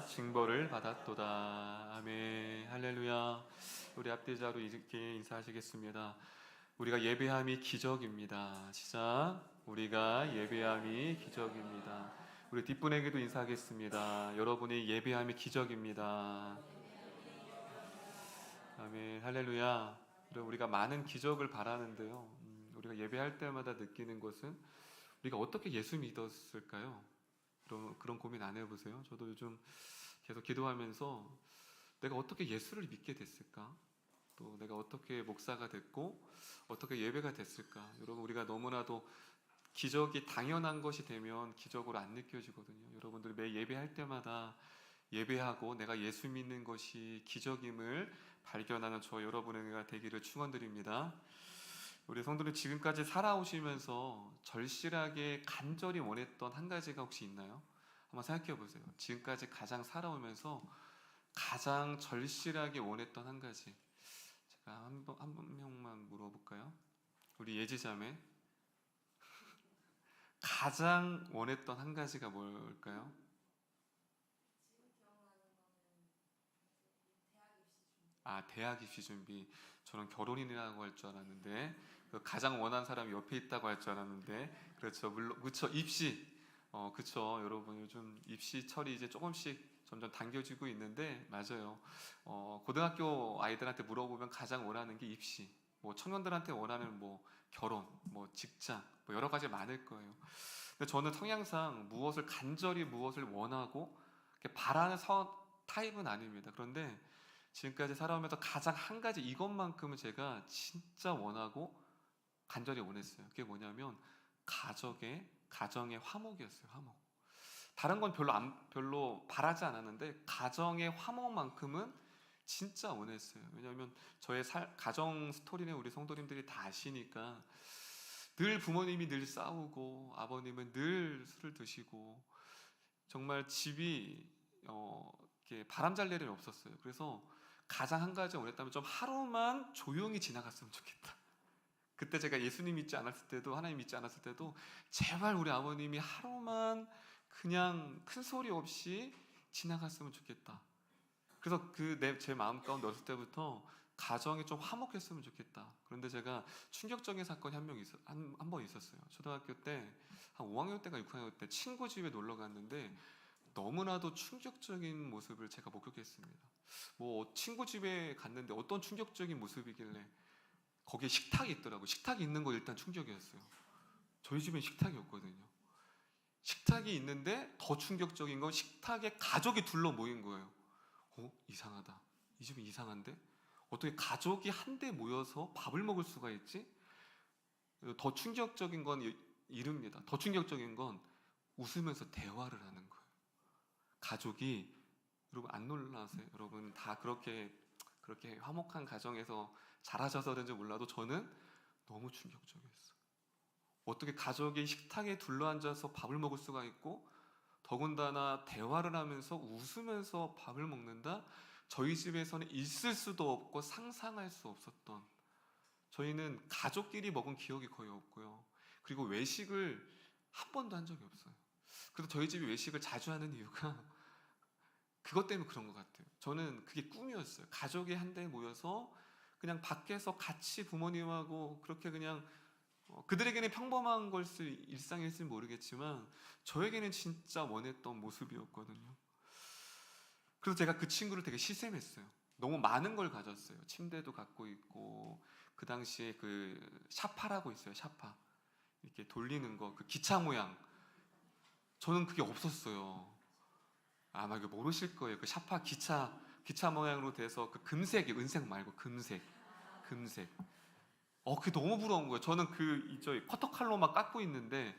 징벌을 받았도다. 아멘. 할렐루야. 우리 앞뒤자로 이렇게 인사하시겠습니다. 우리가 예배함이 기적입니다. 시작. 우리가 예배함이 기적입니다. 우리 뒷분에게도 인사하겠습니다. 여러분의 예배함이 기적입니다. 아멘. 할렐루야. 우리가 많은 기적을 바라는데요. 우리가 예배할 때마다 느끼는 것은 우리가 어떻게 예수 믿었을까요? 그런 고민 안 해보세요? 저도 요즘 계속 기도하면서 내가 어떻게 예수를 믿게 됐을까? 또 내가 어떻게 목사가 됐고 어떻게 예배가 됐을까? 여러분, 우리가 너무나도 기적이 당연한 것이 되면 기적으로 안 느껴지거든요. 여러분들 매 예배할 때마다 예배하고 내가 예수 믿는 것이 기적임을 발견하는 저 여러분의 되기를 축원드립니다. 우리 성도들 지금까지 살아오시면서 절실하게 간절히 원했던 한 가지가 혹시 있나요? 한번 생각해 보세요. 지금까지 가장 살아오면서 가장 절실하게 원했던 한 가지. 제가 한 명만 물어볼까요? 우리 예지자매 가장 원했던 한 가지가 뭘까요? 대학 입시 준비. 저는 결혼이라고 할 줄 알았는데 가장 원하는 사람이 옆에 있다고 할 줄 알았는데 그렇죠. 물론 그렇죠. 입시. 그렇죠. 여러분 요즘 입시 철이 이제 조금씩 점점 당겨지고 있는데 맞아요. 고등학교 아이들한테 물어보면 가장 원하는 게 입시. 뭐 청년들한테 원하는 뭐 결혼, 뭐 직장, 뭐 여러 가지 많을 거예요. 근데 저는 성향상 무엇을 간절히 무엇을 원하고 이렇게 바라는 타입은 아닙니다. 그런데 지금까지 살아오면서 가장 한 가지 이것만큼은 제가 진짜 원하고 간절히 원했어요. 그게 뭐냐면 가정의 화목이었어요. 화목. 다른 건 별로 바라지 않았는데 가정의 화목만큼은 진짜 원했어요. 왜냐하면 저의 가정 스토리는 우리 성도님들이 다 아시니까 늘 부모님이 늘 싸우고 아버님은 늘 술을 드시고 정말 집이 이렇게 바람 잘 낼 일이 없었어요. 그래서 가장 한 가지 원했다면 좀 하루만 조용히 지나갔으면 좋겠다. 그때 제가 예수님 믿지 않았을 때도 하나님 믿지 않았을 때도 제발 우리 아버님이 하루만 그냥 큰 소리 없이 지나갔으면 좋겠다. 그래서 제 마음 가운데 어렸을 때부터 가정이 좀 화목했으면 좋겠다. 그런데 제가 충격적인 사건이 한 번 있었어요. 초등학교 때 한 5학년 때가 6학년 때 친구 집에 놀러 갔는데 너무나도 충격적인 모습을 제가 목격했습니다. 뭐 친구 집에 갔는데 어떤 충격적인 모습이길래 거기에 식탁이 있더라고요. 식탁이 있는 거 일단 충격이었어요. 저희 집엔 식탁이 없거든요. 식탁이 있는데 더 충격적인 건 식탁에 가족이 둘러 모인 거예요. 이상하다. 이 집은 이상한데? 어떻게 가족이 한데 모여서 밥을 먹을 수가 있지? 더 충격적인 건 이릅니다. 더 충격적인 건 웃으면서 대화를 하는 거예요. 가족이, 여러분 안 놀라세요? 여러분 다 그렇게 화목한 가정에서 자라셔서 그런지 몰라도 저는 너무 충격적이었어요. 어떻게 가족이 식탁에 둘러앉아서 밥을 먹을 수가 있고 더군다나 대화를 하면서 웃으면서 밥을 먹는다? 저희 집에서는 있을 수도 없고 상상할 수 없었던, 저희는 가족끼리 먹은 기억이 거의 없고요. 그리고 외식을 한 번도 한 적이 없어요. 그래서 저희 집이 외식을 자주 하는 이유가 그것 때문에 그런 것 같아요. 저는 그게 꿈이었어요. 가족이 한데 모여서 그냥 밖에서 같이 부모님하고 그렇게 그냥 그들에게는 평범한 일상일지 모르겠지만 저에게는 진짜 원했던 모습이었거든요. 그래서 제가 그 친구를 되게 시샘했어요. 너무 많은 걸 가졌어요. 침대도 갖고 있고 그 당시에 그 샤파라고 있어요. 샤파 이렇게 돌리는 거, 그 기차 모양. 저는 그게 없었어요. 아마 이거 모르실 거예요. 그 샤파 기차 모양으로 돼서 그 금색이 은색 말고 금색. 그게 너무 부러운 거예요. 저는 저 커터칼로만 깎고 있는데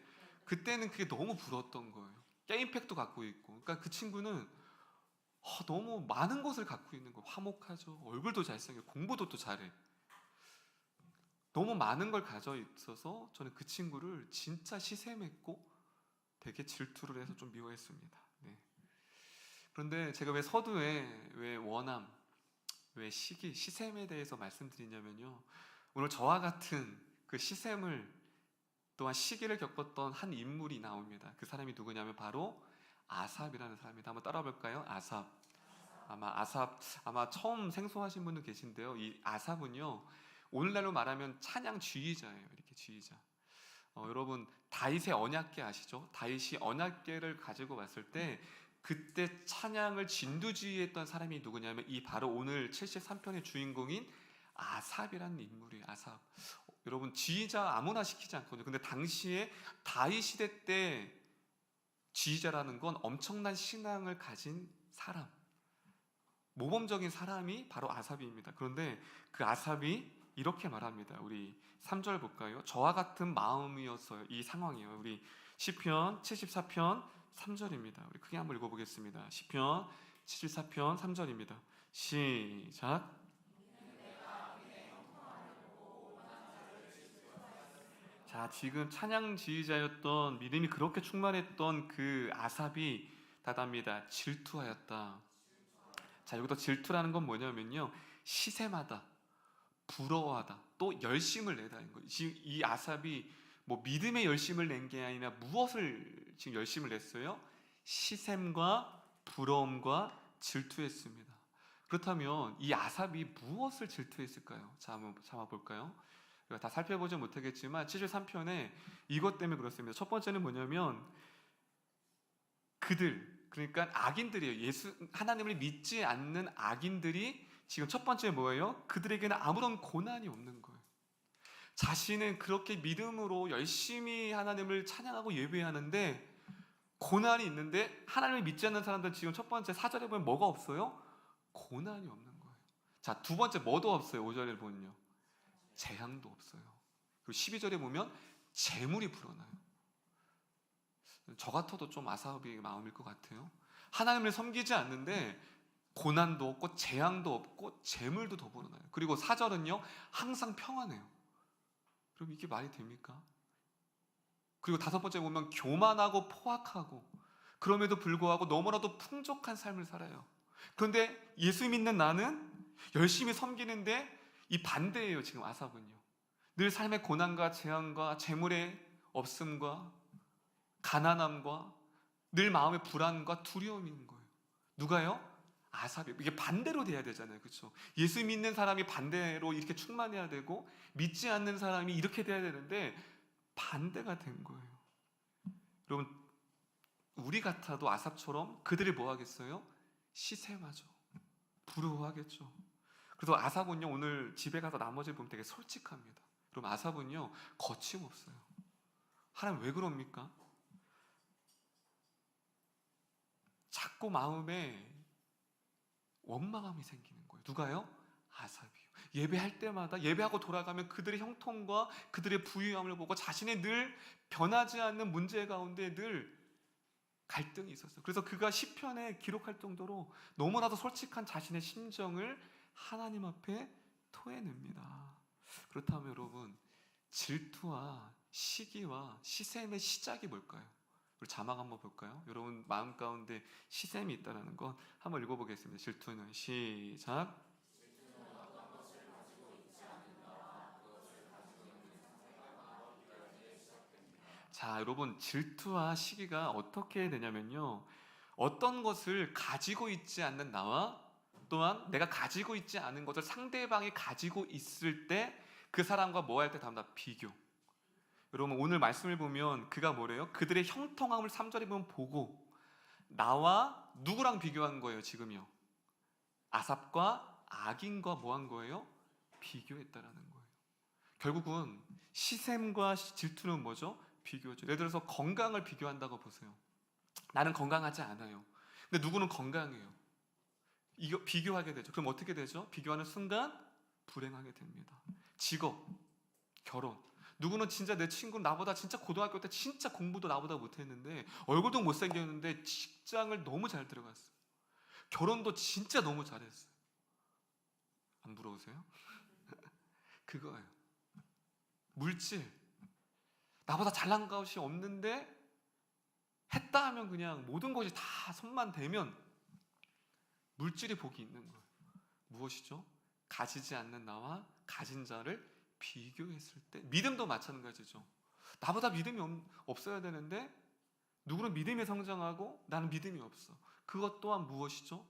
그때는 그게 너무 부러웠던 거예요. 게임팩도 갖고 있고. 그러니까 그 친구는 너무 많은 것을 갖고 있는 거예요. 화목하죠. 얼굴도 잘생겨. 공부도 또 잘해. 너무 많은 걸 가져 있어서 저는 그 친구를 진짜 시샘했고 되게 질투를 해서 좀 미워했습니다. 네. 그런데 제가 왜 서두에 왜 원함, 왜 시샘에 대해서 말씀드리냐면요. 오늘 저와 같은 그 시샘을 또한 시기를 겪었던 한 인물이 나옵니다. 그 사람이 누구냐면 바로 아삽이라는 사람입니다. 한번 따라 볼까요? 아삽. 아마 처음 생소하신 분도 계신데요. 이 아삽은요, 오늘날로 말하면 찬양주의자예요. 이렇게 주의자. 여러분 다윗의 언약궤 아시죠? 다윗이 언약궤를 가지고 왔을 때 그때 찬양을 진두지휘했던 사람이 누구냐면 이 바로 오늘 73편의 주인공인 아삽이라는 인물이에요. 아삽. 여러분 지휘자 아무나 시키지 않거든요. 근데 당시에 다윗 시대 때 지휘자라는 건 엄청난 신앙을 가진 사람, 모범적인 사람이 바로 아삽입니다. 그런데 그 아삽이 이렇게 말합니다. 우리 3절 볼까요? 저와 같은 마음이었어요. 이 상황이에요. 우리 시편 74편 3절입니다. 우리 크게 한번 읽어보겠습니다. 시편 74편 3절입니다. 시작. 자, 지금 찬양 지휘자였던 믿음이 그렇게 충만했던 그 아삽이 답합니다. 질투하였다. 자, 여기서 질투라는 건 뭐냐면요, 시샘하다, 부러워하다, 또 열심을 내다는 거예요. 지금 이 아삽이 뭐 믿음의 열심을 낸 게 아니라 무엇을 지금 열심을 냈어요? 시샘과 부러움과 질투했습니다. 그렇다면 이 아삽이 무엇을 질투했을까요? 자, 한번 잡아볼까요? 다 살펴보지 못하겠지만 73편에 이것 때문에 그렇습니다. 첫 번째는 뭐냐면 그들, 그러니까 악인들이에요. 하나님을 믿지 않는 악인들이 지금 첫 번째 뭐예요? 그들에게는 아무런 고난이 없는 거예요. 자신은 그렇게 믿음으로 열심히 하나님을 찬양하고 예배하는데 고난이 있는데, 하나님을 믿지 않는 사람들은 지금 첫 번째 4절에 보면 뭐가 없어요? 고난이 없는 거예요. 자, 두 번째 뭐도 없어요. 5절에 보면요, 재앙도 없어요. 그리고 12절에 보면 재물이 불어나요. 저 같아도 좀 아삽의 마음일 것 같아요. 하나님을 섬기지 않는데 고난도 없고 재앙도 없고 재물도 더 불어나요. 그리고 4절은요, 항상 평안해요. 그럼 이게 말이 됩니까? 그리고 다섯 번째 보면 교만하고 포악하고 그럼에도 불구하고 너무나도 풍족한 삶을 살아요. 그런데 예수 믿는 나는 열심히 섬기는데 이 반대예요. 지금 아삽은요, 늘 삶의 고난과 재앙과 재물의 없음과 가난함과 늘 마음의 불안과 두려움이 있는 거예요. 누가요? 아삽이. 이게 반대로 돼야 되잖아요. 그렇죠? 예수 믿는 사람이 반대로 이렇게 충만해야 되고 믿지 않는 사람이 이렇게 돼야 되는데 반대가 된 거예요. 여러분, 우리 같아도 아삽처럼 그들이 뭐 하겠어요? 시샘하죠. 부러워하겠죠. 그래서 아삽은요, 오늘 집에 가서 나머지 보면 되게 솔직합니다. 그럼 아삽은요, 거침없어요. 하나님 왜 그럽니까? 자꾸 마음에 원망함이 생기는 거예요. 누가요? 아삽이요. 예배할 때마다, 예배하고 돌아가면 그들의 형통과 그들의 부유함을 보고 자신의 늘 변하지 않는 문제 가운데 늘 갈등이 있었어요. 그래서 그가 시편에 기록할 정도로 너무나도 솔직한 자신의 심정을 하나님 앞에 토해냅니다. 그렇다면 여러분, 질투와 시기와 시샘의 시작이 뭘까요? 우리 자막 한번 볼까요? 여러분 마음 가운데 시샘이 있다는 건 한번 읽어보겠습니다. 질투는 시작. 자, 여러분 질투와 시기가 어떻게 되냐면요, 어떤 것을 가지고 있지 않는 나와 또한 내가 가지고 있지 않은 것을 상대방이 가지고 있을 때 그 사람과 뭐 할 때 다음 다 비교. 여러분 오늘 말씀을 보면 그가 뭐래요? 그들의 형통함을 3절에 보면 보고 나와 누구랑 비교한 거예요? 지금요, 아삽과 악인과 뭐 한 거예요? 비교했다라는 거예요. 결국은 시샘과 질투는 뭐죠? 비교죠. 예를 들어서 건강을 비교한다고 보세요. 나는 건강하지 않아요. 근데 누구는 건강해요. 이거 비교하게 되죠. 그럼 어떻게 되죠? 비교하는 순간 불행하게 됩니다. 직업, 결혼. 누구는 진짜 내 친구는 나보다 진짜 고등학교 때 진짜 공부도 나보다 못했는데 얼굴도 못생겼는데 직장을 너무 잘 들어갔어요. 결혼도 진짜 너무 잘했어요. 안 부러우세요? 그거예요. 물질. 나보다 잘난 것이 없는데 했다 하면 그냥 모든 것이 다 손만 대면 물질이 복이 있는 거예요. 무엇이죠? 가지지 않는 나와 가진 자를 비교했을 때. 믿음도 마찬가지죠. 나보다 믿음이 없어야 되는데 누구는 믿음이 성장하고 나는 믿음이 없어. 그것 또한 무엇이죠?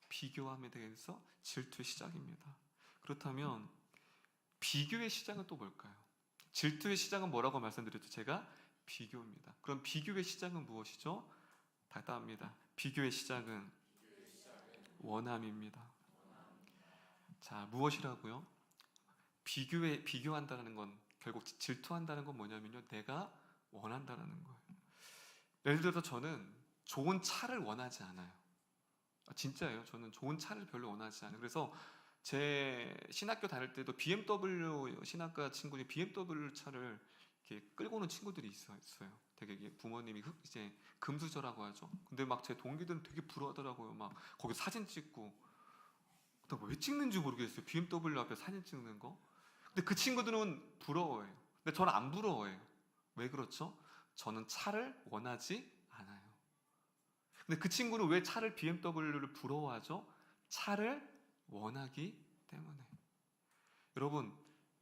비교함에 대해서 질투의 시작입니다. 그렇다면 비교의 시작은 또 뭘까요? 질투의 시작은 뭐라고 말씀드렸죠? 제가 비교입니다. 그럼 비교의 시작은 무엇이죠? 답답합니다. 비교의 시작은 원함입니다. 자, 무엇이라고요? 비교한다는 건 결국 질투한다는 건 뭐냐면요, 내가 원한다는 거예요. 예를 들어서 저는 좋은 차를 원하지 않아요. 진짜예요. 저는 좋은 차를 별로 원하지 않아요. 그래서 제 신학교 다닐 때도 BMW 신학과 친구들이 BMW 차를 이렇게 끌고 오는 친구들이 있어요. 되게 부모님이 이제 금수저라고 하죠. 근데 막 제 동기들은 되게 부러워하더라고요. 막 거기 사진 찍고. 왜 찍는지 모르겠어요. BMW 앞에 사진 찍는 거. 근데 그 친구들은 부러워해요. 근데 저는 안 부러워해요. 왜 그렇죠? 저는 차를 원하지 않아요. 근데 그 친구는 왜 차를 BMW를 부러워하죠? 차를 원하기 때문에. 여러분,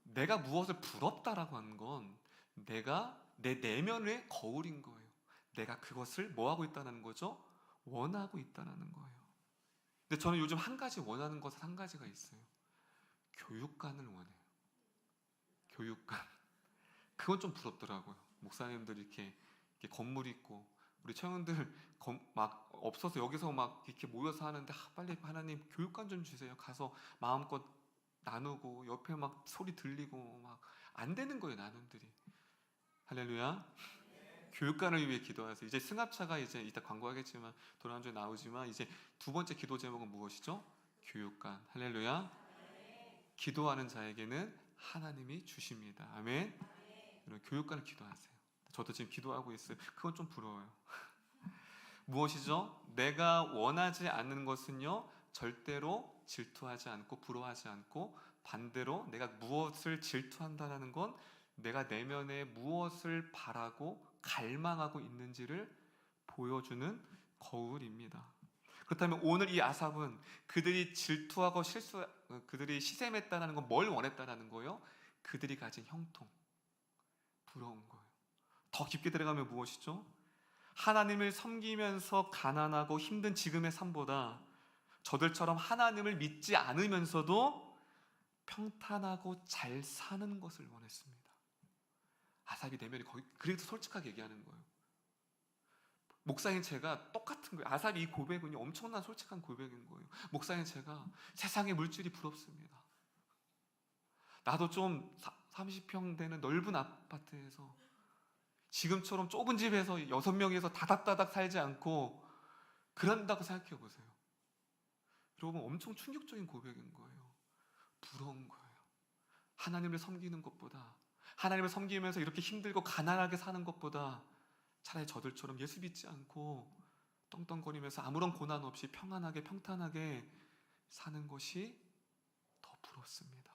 내가 무엇을 부럽다라고 하는 건 내가 내 내면의 거울인 거예요. 내가 그것을 뭐 하고 있다는 거죠? 원하고 있다는 거예요. 근데 저는 요즘 한 가지 원하는 것은 한 가지가 있어요. 교육관을 원해요. 교육관. 그건 좀 부럽더라고요. 목사님들 이렇게 건물 있고 우리 청년들 막 없어서 여기서 막 이렇게 모여서 하는데 빨리 하나님 교육관 좀 주세요. 가서 마음껏 나누고 옆에 막 소리 들리고 막 안 되는 거예요, 나눔들이. 할렐루야. 교육관을 위해 기도하세요. 이제 승합차가 이제 이따 광고하겠지만 도난 중에 나오지만 이제 두 번째 기도 제목은 무엇이죠? 교육관. 할렐루야. 기도하는 자에게는 하나님이 주십니다. 아멘. 여러분, 교육관을 기도하세요. 저도 지금 기도하고 있어요. 그건 좀 부러워요. 무엇이죠? 내가 원하지 않는 것은요, 절대로 질투하지 않고 부러워하지 않고, 반대로 내가 무엇을 질투한다는 건 내가 내면에 무엇을 바라고 갈망하고 있는지를 보여주는 거울입니다. 그렇다면 오늘 이 아삽은 그들이 질투하고 그들이 시샘했다는 건 뭘 원했다는 거예요? 그들이 가진 형통, 부러운 거예요. 더 깊게 들어가면 무엇이죠? 하나님을 섬기면서 가난하고 힘든 지금의 삶보다 저들처럼 하나님을 믿지 않으면서도 평탄하고 잘 사는 것을 원했습니다. 아삽이 내면이 거의 그래도 솔직하게 얘기하는 거예요. 목사인 제가 똑같은 거예요. 아삽이 이 고백은요, 엄청난 솔직한 고백인 거예요. 목사인 제가 세상의 물질이 부럽습니다. 나도 좀 30평 되는 넓은 아파트에서 지금처럼 좁은 집에서 6명이서 다닥다닥 살지 않고 그런다고 생각해 보세요. 여러분, 엄청 충격적인 고백인 거예요. 부러운 거예요. 하나님을 섬기는 것보다, 하나님을 섬기면서 이렇게 힘들고 가난하게 사는 것보다 차라리 저들처럼 예수 믿지 않고 떵떵거리면서 아무런 고난 없이 평안하게 평탄하게 사는 것이 더 부럽습니다.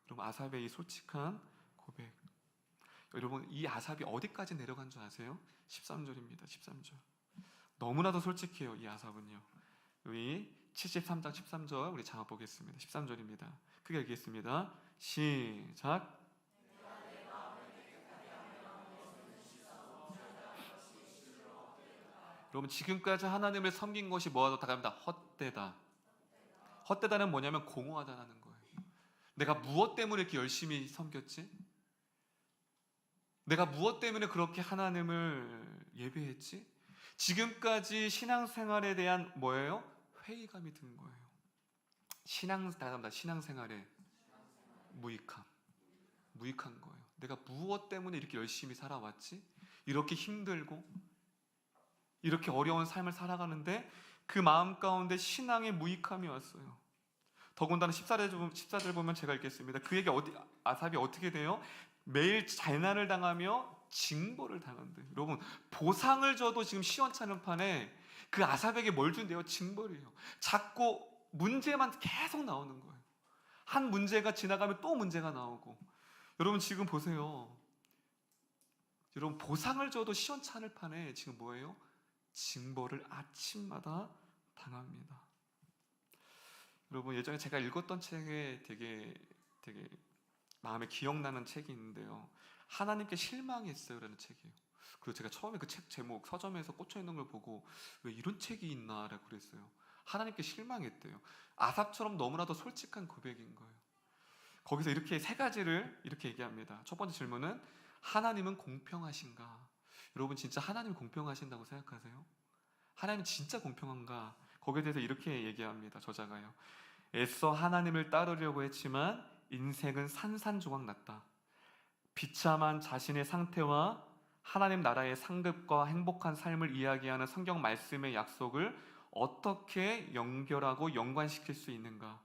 여러분, 아삽의 이 솔직한 고백, 여러분, 이 아삽이 어디까지 내려간 줄 아세요? 13절입니다. 13절. 너무나도 솔직해요, 이 아삽은요. 여기 73장 13절 우리 장합 보겠습니다. 13절입니다. 크게 읽겠습니다. 시작. 여러분, 지금까지 하나님을 섬긴 것이 뭐하다 다갑니다. 헛되다. 헛되다는 뭐냐면 공허하다는 거예요. 내가 무엇 때문에 이렇게 열심히 섬겼지? 내가 무엇 때문에 그렇게 하나님을 예배했지? 지금까지 신앙생활에 대한 뭐예요? 회의감이 든 거예요. 신앙생활에 무익한 거예요. 내가 무엇 때문에 이렇게 열심히 살아왔지? 이렇게 힘들고 이렇게 어려운 삶을 살아가는데 그 마음 가운데 신앙의 무익함이 왔어요. 더군다나 14절 보면 제가 읽겠습니다. 그에게 아삽이 어떻게 돼요? 매일 재난을 당하며 징벌을 당한대요. 여러분, 보상을 줘도 지금 시원찮은 판에 그 아삽에게 뭘 준대요? 징벌이에요. 자꾸 문제만 계속 나오는 거예요. 한 문제가 지나가면 또 문제가 나오고. 여러분, 지금 보세요. 여러분, 보상을 줘도 시원찮을 판에 지금 뭐예요? 징벌을 아침마다 당합니다. 여러분, 예전에 제가 읽었던 책에 되게 마음에 기억나는 책이 있는데요. 하나님께 실망했어요 라는 책이에요. 그리고 제가 처음에 그 책 제목 서점에서 꽂혀 있는 걸 보고 왜 이런 책이 있나라고 그랬어요. 하나님께 실망했대요. 아삽처럼 너무나도 솔직한 고백인 거예요. 거기서 이렇게 세 가지를 이렇게 얘기합니다. 첫 번째 질문은 하나님은 공평하신가? 여러분 진짜 하나님 공평하신다고 생각하세요? 하나님 진짜 공평한가? 거기에 대해서 이렇게 얘기합니다. 저자가요. 애써 하나님을 따르려고 했지만 인생은 산산조각 났다. 비참한 자신의 상태와 하나님 나라의 상급과 행복한 삶을 이야기하는 성경 말씀의 약속을 어떻게 연결하고 연관시킬 수 있는가?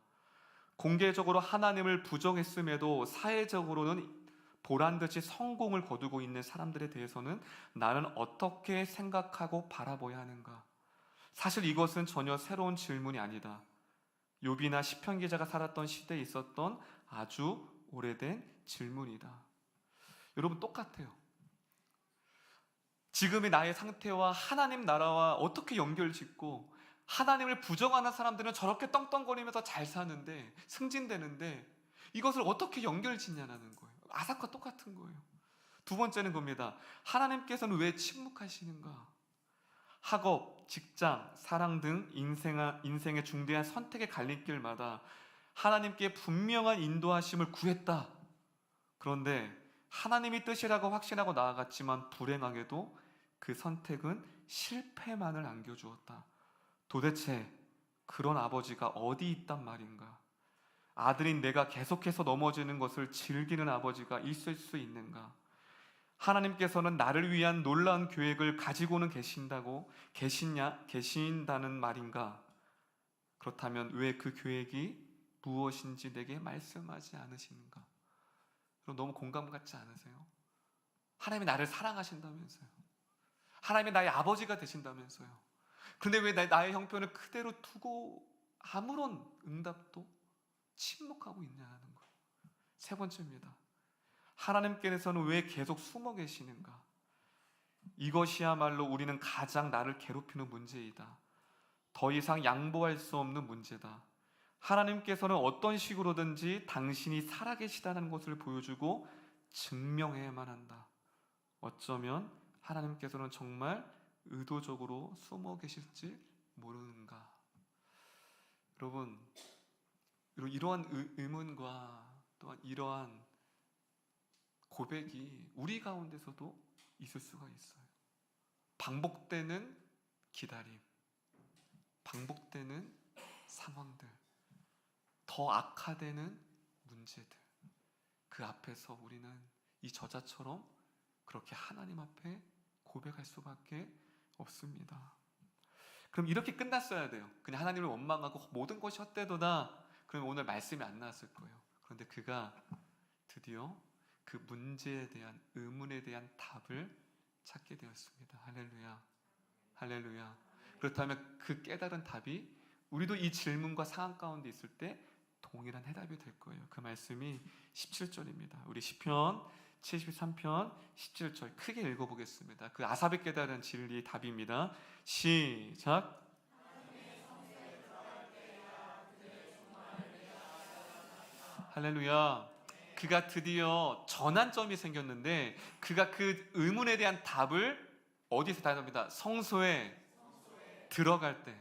공개적으로 하나님을 부정했음에도 사회적으로는 보란듯이 성공을 거두고 있는 사람들에 대해서는 나는 어떻게 생각하고 바라봐야 하는가? 사실 이것은 전혀 새로운 질문이 아니다. 욥이나 시편 기자가 살았던 시대에 있었던 아주 오래된 질문이다. 여러분 똑같아요. 지금의 나의 상태와 하나님 나라와 어떻게 연결짓고, 하나님을 부정하는 사람들은 저렇게 떵떵거리면서 잘 사는데, 승진되는데 이것을 어떻게 연결짓냐는 거예요. 아삭과 똑같은 거예요. 두 번째는 겁니다. 하나님께서는 왜 침묵하시는가? 학업, 직장, 사랑 등 인생의 중대한 선택의 갈림길마다 하나님께 분명한 인도하심을 구했다. 그런데 하나님이 뜻이라고 확신하고 나아갔지만 불행하게도 그 선택은 실패만을 안겨주었다. 도대체 그런 아버지가 어디 있단 말인가? 아들인 내가 계속해서 넘어지는 것을 즐기는 아버지가 있을 수 있는가? 하나님께서는 나를 위한 놀라운 계획을 가지고는 계신다는 말인가? 그렇다면 왜 그 계획이 무엇인지 내게 말씀하지 않으시는가? 그럼 너무 공감 같지 않으세요? 하나님이 나를 사랑하신다면서요. 하나님이 나의 아버지가 되신다면서요. 근데 왜 나의 형편을 그대로 두고 아무런 응답도 침묵하고 있냐는 거예요. 세 번째입니다. 하나님께서는 왜 계속 숨어 계시는가? 이것이야말로 우리는 가장 나를 괴롭히는 문제이다. 더 이상 양보할 수 없는 문제다. 하나님께서는 어떤 식으로든지 당신이 살아계시다는 것을 보여주고 증명해야만 한다. 어쩌면 하나님께서는 정말 의도적으로 숨어 계실지 모르는가? 여러분, 이러한 의문과 또한 이러한 고백이 우리 가운데서도 있을 수가 있어요. 반복되는 기다림, 반복되는 상황들, 더 악화되는 문제들, 그 앞에서 우리는 이 저자처럼 그렇게 하나님 앞에 고백할 수밖에 없습니다. 그럼 이렇게 끝났어야 돼요. 그냥 하나님을 원망하고 모든 것이 헛되도다. 그럼 오늘 말씀이 안 나왔을 거예요. 그런데 그가 드디어 그 문제에 대한 의문에 대한 답을 찾게 되었습니다. 할렐루야, 할렐루야. 그렇다면 그 깨달은 답이 우리도 이 질문과 상황 가운데 있을 때 동일한 해답이 될 거예요. 그 말씀이 17절입니다. 우리 시편 73편 17절 크게 읽어보겠습니다. 그 아삽이 깨달은 진리의 답입니다. 시작. 할렐루야. 그가 드디어 전환점이 생겼는데, 그가 그 의문에 대한 답을 어디서 답합니다? 성소에 들어갈 때.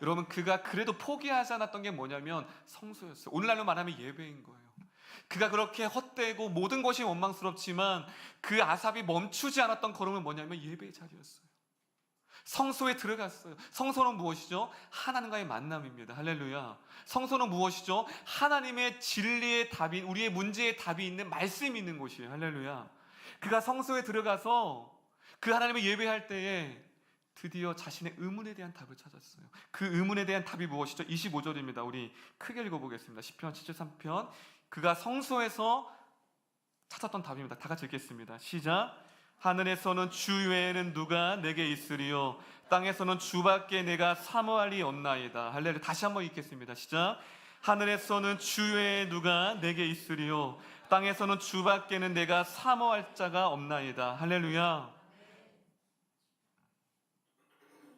여러분, 그가 그래도 포기하지 않았던 게 뭐냐면 성소였어요. 오늘날로 말하면 예배인 거예요. 그가 그렇게 헛되고 모든 것이 원망스럽지만 그 아삽이 멈추지 않았던 걸음은 뭐냐면 예배의 자리였어요. 성소에 들어갔어요. 성소는 무엇이죠? 하나님과의 만남입니다. 할렐루야. 성소는 무엇이죠? 하나님의 진리의 답이, 우리의 문제의 답이 있는 말씀이 있는 곳이에요. 할렐루야. 그가 성소에 들어가서 그 하나님을 예배할 때에 드디어 자신의 의문에 대한 답을 찾았어요. 그 의문에 대한 답이 무엇이죠? 25절입니다. 우리 크게 읽어보겠습니다. 시편 73편. 그가 성소에서 찾았던 답입니다. 다 같이 읽겠습니다. 시작. 하늘에서는 주 외에는 누가 내게 있으리요, 땅에서는 주밖에 내가 사모할이 없나이다. 할렐루야. 다시 한번 읽겠습니다. 시작. 하늘에서는 주 외에 누가 내게 있으리요, 땅에서는 주밖에는 내가 사모할 자가 없나이다. 할렐루야.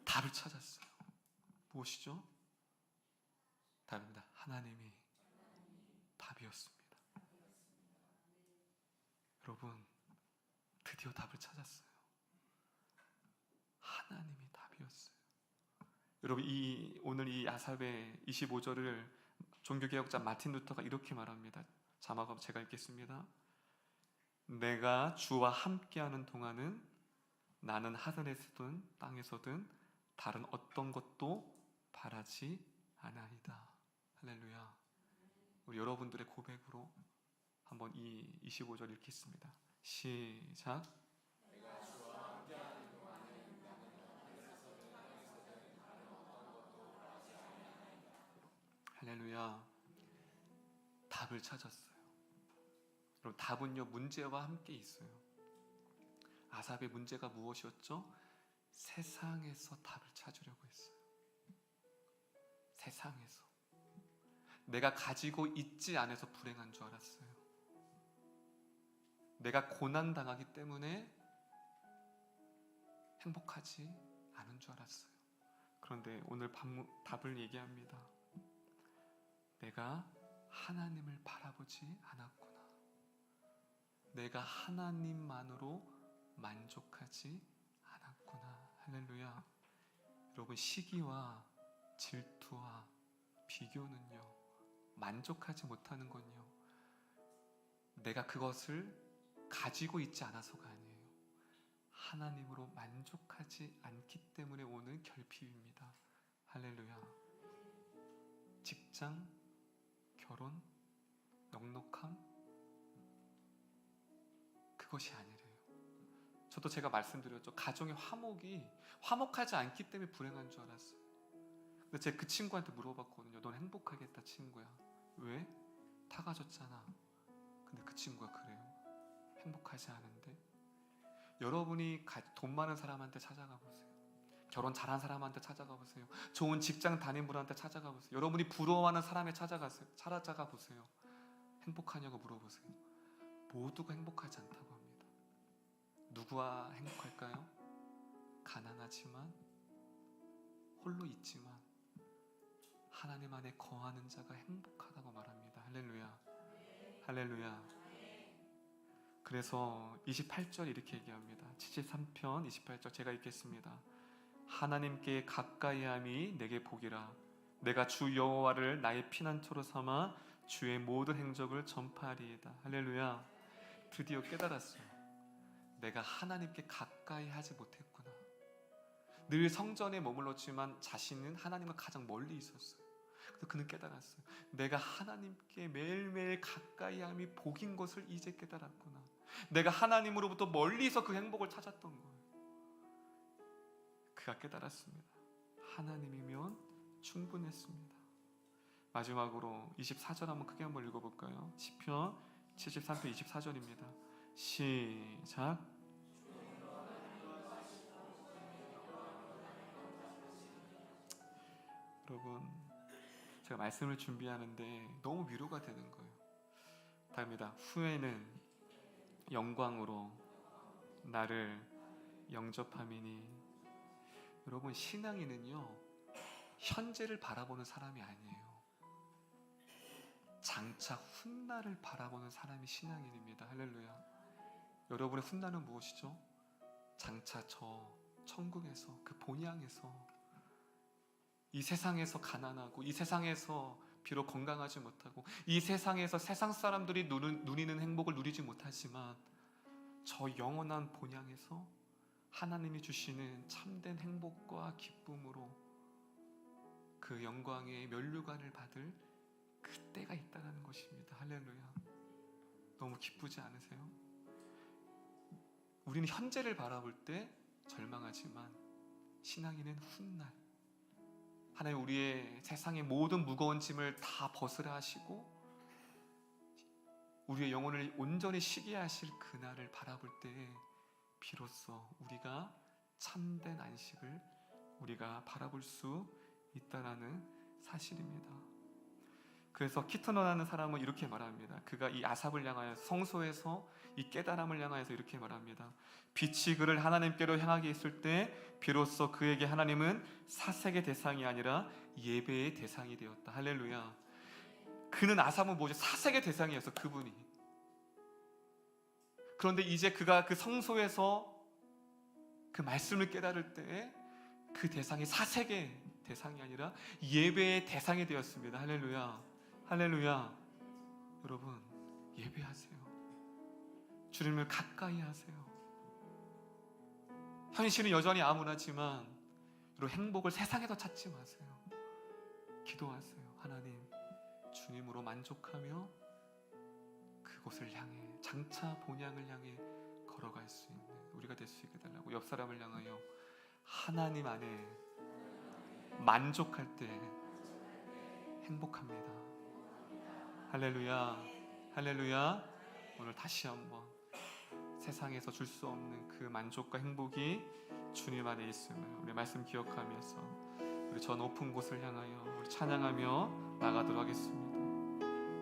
답을 찾았어요. 무엇이죠? 답입니다. 하나님이 답이었습니다. 여러분, 드디어 답을 찾았어요. 하나님이 답이었어요. 여러분, 오늘 이 아삽의 25절을 종교개혁자 마틴 루터가 이렇게 말합니다. 자막으로 제가 읽겠습니다. 내가 주와 함께하는 동안은 나는 하늘에서든 땅에서든 다른 어떤 것도 바라지 않아이다. 할렐루야. 우리 여러분들의 고백으로 한번 이 25절 읽겠습니다. 시작. 할렐루야. 답을 찾았어요. 여러분, 답은요 문제와 함께 있어요. 아삽의 문제가 무엇이었죠? 세상에서 답을 찾으려고 했어요. 세상에서. 내가 가지고 있지 않아서 불행한 줄 알았어요. 내가 고난당하기 때문에 행복하지 않은 줄 알았어요. 그런데 오늘 답을 얘기합니다. 내가 하나님을 바라보지 않았구나. 내가 하나님만으로 만족하지 않았구나. 할렐루야. 여러분, 시기와 질투와 비교는요, 만족하지 못하는 건요, 내가 그것을 가지고 있지 않아서가 아니에요. 하나님으로 만족하지 않기 때문에 오는 결핍입니다. 할렐루야. 직장, 결혼, 넉넉함, 그것이 아니래요. 저도 제가 말씀드렸죠. 가정의 화목하지 않기 때문에 불행한 줄 알았어요. 근데 제가 그 친구한테 물어봤거든요. 넌 행복하겠다, 친구야. 왜? 다 가졌잖아. 근데 그 친구가 그래요. 행복하지 않은데. 여러분이 돈 많은 사람한테 찾아가 보세요. 결혼 잘한 사람한테 찾아가 보세요. 좋은 직장 다닌 분한테 찾아가 보세요. 여러분이 부러워하는 사람에 찾아가 보세요. 행복하냐고 물어보세요. 모두가 행복하지 않다고 합니다. 누구와 행복할까요? 가난하지만, 홀로 있지만 하나님 안에 거하는 자가 행복하다고 말합니다. 할렐루야. 할렐루야. 그래서 28절 이렇게 얘기합니다. 73편 28절 제가 읽겠습니다. 하나님께 가까이함이 내게 복이라. 내가 주 여호와를 나의 피난처로 삼아 주의 모든 행적을 전파하리이다. 할렐루야. 드디어 깨달았어요. 내가 하나님께 가까이 하지 못했구나. 늘 성전에 머물렀지만 자신은 하나님과 가장 멀리 있었어요. 그래서 그는 깨달았어요. 내가 하나님께 매일매일 가까이함이 복인 것을 이제 깨달았구나. 내가 하나님으로부터 멀리서 그 행복을 찾았던 거예요. 그가 깨달았습니다. 하나님이면 충분했습니다. 마지막으로 24절 크게 한번 읽어볼까요? 시편 73편 24절입니다. 시작. 여러분, 제가 말씀을 준비하는데 너무 위로가 되는 거예요. 답니다. 후에는 영광으로 나를 영접함이니. 여러분, 신앙인은요 현재를 바라보는 사람이 아니에요. 장차 훗날을 바라보는 사람이 신앙인입니다. 할렐루야. 여러분의 훗날은 무엇이죠? 장차 저 천국에서, 그 본향에서, 이 세상에서 가난하고, 이 세상에서 비록 건강하지 못하고, 이 세상에서 세상 사람들이 누리는 행복을 누리지 못하지만 저 영원한 본향에서 하나님이 주시는 참된 행복과 기쁨으로 그 영광의 면류관을 받을 그때가 있다는 것입니다. 할렐루야. 너무 기쁘지 않으세요? 우리는 현재를 바라볼 때 절망하지만 신앙인은 훗날, 하나님 우리의 세상의 모든 무거운 짐을 다 벗으라 하시고 우리의 영혼을 온전히 쉬게 하실 그날을 바라볼 때 비로소 우리가 참된 안식을 우리가 바라볼 수 있다라는 사실입니다. 그래서 키트너라는 사람은 이렇게 말합니다. 그가 이 아삽을 향하여, 성소에서 이 깨달음을 향하여서 이렇게 말합니다. 빛이 그를 하나님께로 향하게 했을 때 비로소 그에게 하나님은 사색의 대상이 아니라 예배의 대상이 되었다. 할렐루야. 그는, 아삽은 뭐죠? 사색의 대상이었어, 그분이. 그런데 이제 그가 그 성소에서 그 말씀을 깨달을 때 그 대상이 사색의 대상이 아니라 예배의 대상이 되었습니다. 할렐루야. 할렐루야. 여러분, 예배하세요. 주님을 가까이 하세요. 현실은 여전히 암울하지만 여러분, 행복을 세상에서 찾지 마세요. 기도하세요. 하나님, 주님으로 만족하며 그곳을 향해, 장차 본향을 향해 걸어갈 수 있는 우리가 될 수 있게 달라고. 옆 사람을 향하여 하나님 안에 만족할 때 행복합니다. 할렐루야. 할렐루야. 오늘 다시 한번 세상에서 줄 수 없는 그 만족과 행복이 주님 안에 있음을 우리 말씀 기억하면서 우리 저 높은 곳을 향하여 우리 찬양하며 나가도록 하겠습니다.